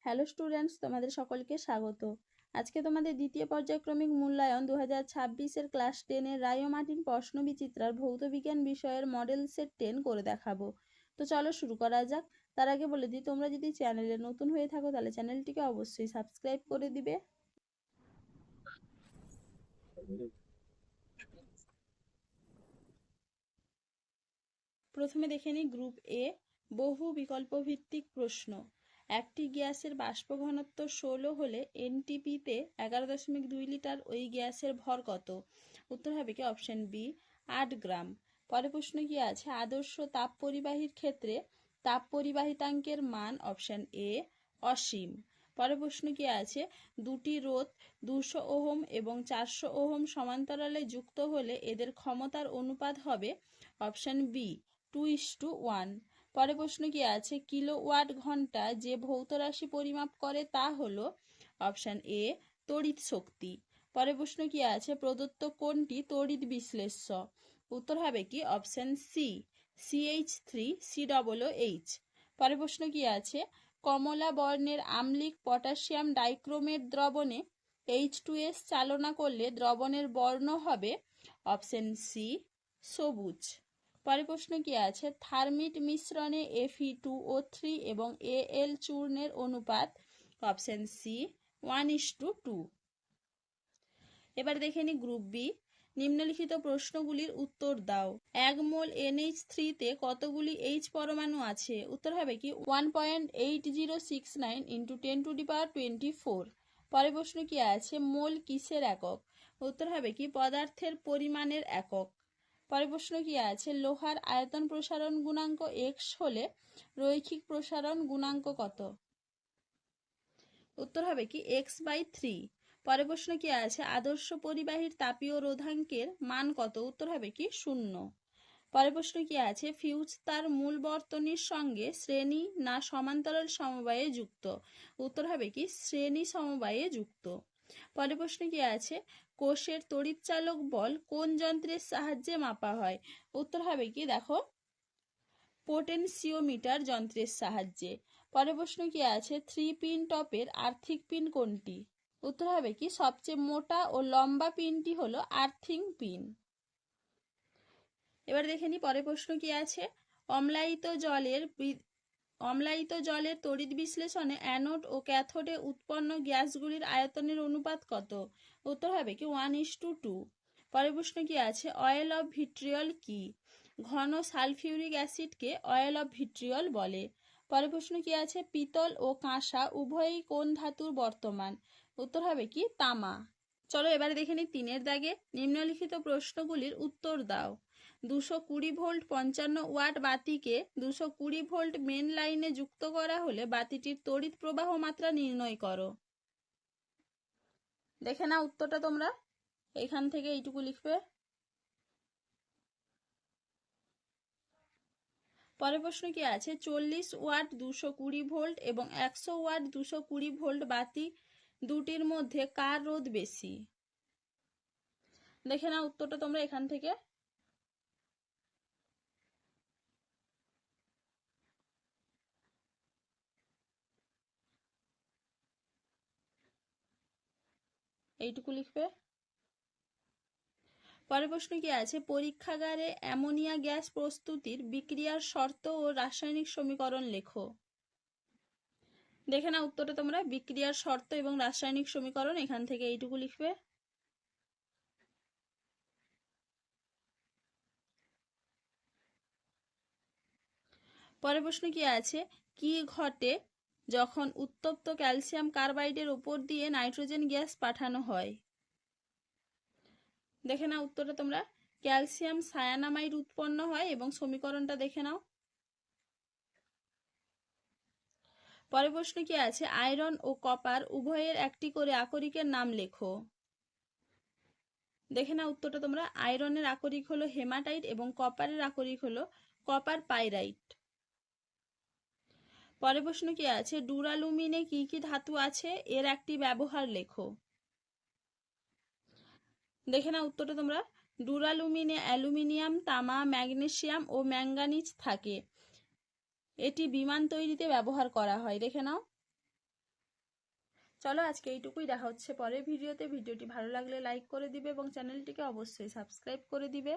Hello students, তোমাদের সকলকে স্বাগত। আজকে তোমাদের দ্বিতীয় পর্যায়ক্রমিক মূল্যায়ন 2026-এর ক্লাস 10-এর রায় ও মার্টিন প্রশ্নবিচিত্রার ভৌতবিজ্ঞান বিষয়ের মডেল সেট 10 করে দেখাবো। তো চলো শুরু করা যাক। তার আগে বলে দিই, তোমরা যদি চ্যানেলে নতুন হয়ে থাকো তাহলে চ্যানেলটিকে অবশ্যই সাবস্ক্রাইব করে দিবে। প্রথমে দেখে নিই গ্রুপ এ, বহু বিকল্প ভিত্তিক প্রশ্ন। একটি গ্যাসের বাষ্প ঘনত্ব 16 হলে এনটিপিতে 11.2 লিটার ওই গ্যাসের ভর কত? উত্তর হবে কি অপশন বি 8 গ্রাম। পরের প্রশ্ন কি আছে? আদর্শ তাপ পরিবাহীর ক্ষেত্রে তাপ পরিবাহিতাঙ্কের মান অপশন এ অসীম। পরের প্রশ্ন কি আছে? দুটি রোধ 200 ওহম এবং 400 ওহম সমান্তরালে যুক্ত হলে এদের ক্ষমতার অনুপাত হবে অপশন বি 2:1। পরের প্রশ্ন কি আছে? কিলোওয়াট ঘন্টা যে ভৌত রাশি পরিমাপ করে তা হলো অপশন এ তড়িৎ শক্তি। পরের প্রশ্ন কি আছে? প্রদত্ত কোনটি তড়িৎ বিশ্লেষ্য? উত্তর হবে কি অপশন সি CH3COOH। পরের প্রশ্ন কি আছে? কমলা বর্ণের আম্লিক পটাশিয়াম ডাইক্রোমেট দ্রবণে H2S চালনা করলে দ্রবণের বর্ণ হবে অপশন সি সবুজ। পরের প্রশ্ন কি আছে? থার্মিট মিশ্রণে Fe2O3 এবং Al চূর্ণের অনুপাত অপশন সি 1:2। এবার দেখে নি গ্রুপ বি, নিম্নলিখিত প্রশ্নগুলির উত্তর দাও। 1 মোল NH3-তে কতগুলি H পরমাণু আছে? উত্তর হবে কি 1.8069 × 10⁻24। পরের প্রশ্ন কি আছে? মোল কিসের একক? উত্তর হবে কি পদার্থের পরিমাণের একক। পরের প্রশ্ন কি আছে? লোহার আয়তন প্রসারণ গুণাঙ্ক x হলে রৈখিক প্রসারণ গুণাঙ্ক কত? উত্তর হবে কি x/3। পরের প্রশ্ন কি আছে? আদর্শ পরিবাহীর তাপীয় রোধাঙ্কের মান কত? উত্তর হবে কি 0। পরের প্রশ্ন কি আছে? ফিউজ তার মূল বর্তনীর সঙ্গে শ্রেণী না সমান্তরাল সমবায়ে যুক্ত? উত্তর হবে কি শ্রেণী সমবায়ে যুক্ত। পরের প্রশ্ন কি আছে? কোষের তড়িৎচালক বল কোন যন্ত্রের সাহায্যে মাপা হয়? উত্তর হবে কি দেখো পোটেনশিওমিটার যন্ত্রের সাহায্যে। পরের প্রশ্ন কি আছে? 3 পিন টপের আর্থিক পিন কোনটি? উত্তর হবে কি সবচেয়ে মোটা ও লম্বা পিনটি হলো আর্থিং পিন। এবার দেখে নি পরের প্রশ্ন কি আছে? অম্লায়িত জলের তড়িৎ বিশ্লেষণে অ্যানোড ও ক্যাথোডে উৎপন্ন গ্যাসগুলির আয়তনের অনুপাত কত? উত্তর হবে কি 1:2। পরের প্রশ্ন কি আছে? অয়েল অফ ভিট্রিয়ল কি? ঘন সালফিউরিক অ্যাসিডকে অয়েল অফ ভিট্রিয়ল বলে। পরের প্রশ্ন কি আছে? পিতল ও কাঁসা উভয়ই কোন ধাতুর বর্তমান? উত্তর হবে কি তামা। চলো এবারে দেখে নিই 3-এর দাগে। নিম্নলিখিত প্রশ্নগুলির উত্তর দাও। 220 ভোল্ট 55 ওয়াট বাতিকে 220 ভোল্ট মেন লাইনে যুক্ত করা হলে বাতিটির তড়িৎ প্রবাহ মাত্রা নির্ণয় করো। দেখে না উত্তরটা তোমরা এখান থেকে এইটুকু লিখবে। পরের প্রশ্ন কি আছে? 40 ওয়াট 220 ভোল্ট এবং 100 ওয়াট 220 ভোল্ট বাতি দুটির মধ্যে কার রোধ বেশি? দেখে না উত্তরটা তোমরা এখান থেকে। এইটুকু লিখবে। পরের প্রশ্ন কি আছে? পরীক্ষাগারে অ্যামোনিয়া গ্যাস প্রস্তুতির বিক্রিয়ার শর্ত ও রাসায়নিক সমীকরণ লেখো। দেখে না উত্তরটা তোমরা বিক্রিয়ার শর্ত এবং রাসায়নিক সমীকরণ এখান থেকে এইটুকু লিখবে। পরের প্রশ্ন কি আছে? কি ঘটে যখন উত্তপ্ত ক্যালসিয়াম কার্বাইডের উপর দিয়ে নাইট্রোজেন গ্যাস পাঠানো হয়? দেখে নাও উত্তরটা তোমরা ক্যালসিয়াম সায়ানামাইড উৎপন্ন হয় এবং সমীকরণটা দেখে নাও। পরের প্রশ্ন কি আছে? আয়রন ও কপার উভয়ের একটি করে আকরিকের নাম লেখো। দেখে নাও উত্তরটা তোমরা আয়রনের আকরিক হলো হেমাটাইট এবং কপারের আকরিক হলো কপার পাইরাইট। পরের প্রশ্ন কি আছে? ডুরালুমিনে কি কি ধাতু আছে? এর একটি ব্যবহার লেখো। দেখে নাও উত্তরটা তোমরা ডুরালুমিনে অ্যালুমিনিয়াম, তামা, ম্যাগনেসিয়াম ও ম্যাঙ্গানিজ থাকে। এটি বিমান তৈরিতে ব্যবহার করা হয়। দেখে নাও। চলো আজকে এইটুকুই, দেখা হচ্ছে পরের ভিডিওতে। ভিডিওটি ভালো লাগলে লাইক করে দিবে এবং চ্যানেলটিকে অবশ্যই সাবস্ক্রাইব করে দিবে।